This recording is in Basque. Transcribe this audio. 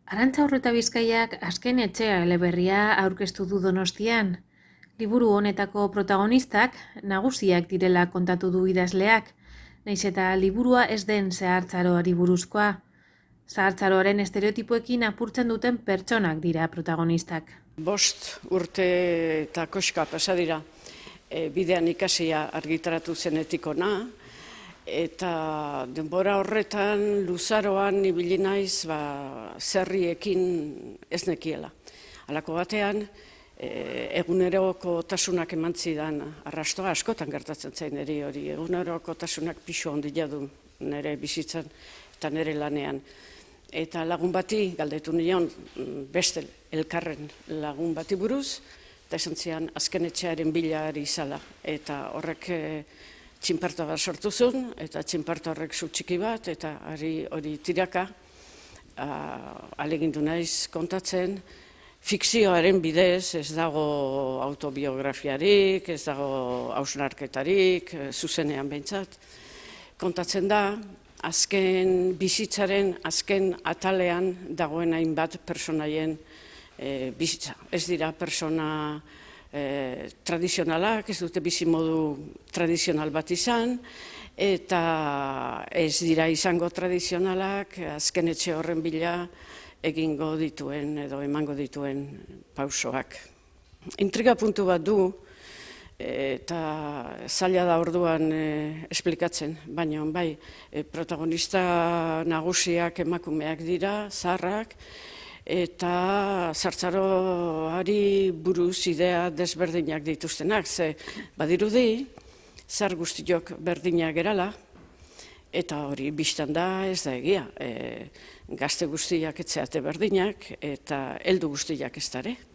Arantza Urreta Bizkaiak azken etxea eleberria aurkeztu du Donostian. Liburu honetako protagonistak nagusiak direla kontatu du idazleak, nahiz eta liburua ez den zahartzaroari buruzkoa. Zahartzaroaren estereotipoekin apurtzen duten pertsonak dira protagonistak. 5 urte eta koska pasa dira bidean ikasia argitaratu zenetik hona, eta denbora horretan luzaroan ibili naiz zerriekin ez nekiela. Halako batean, egunerokotasunak eman zidan arrastoa, askotan gertatzen zain niri hori, egunerokotasunak pisu handia du nire bizitzan eta nire lanean. Eta lagun bati galdetu nion beste elkarren lagun bati buruz, eta esan zian azken etxearen bila ari izala. Eta horrek txinparta bat sortu zuen, eta txinparta horrek zu txiki bat, eta hori tiraka ahalegindu naiz kontatzen. Fikzioaren bidez ez dago autobiografiarik, ez dago hausnarketarik, zuzenean behintzat. Kontatzen da, azken bizitzaren azken atalean dagoen hainbat pertsonaien bizitza. Ez dira pertsona tradizionalak, ez dute bizimodu tradizional bat izan, eta ez dira izango tradizionalak azken etxe horren bila egingo dituen edo emango dituen pausoak. Intriga puntu bat du, eta zaila da orduan esplikatzen, baina bai, protagonista nagusiak emakumeak dira, zaharrak, eta zahartzaroari buruz idea desberdinak dituztenak, ze badirudi, zahar guztiok berdinak gerala, eta hori bistan da ez da egia. Gazte guztiak etzeate berdinak, eta heldu guztiak ez dare.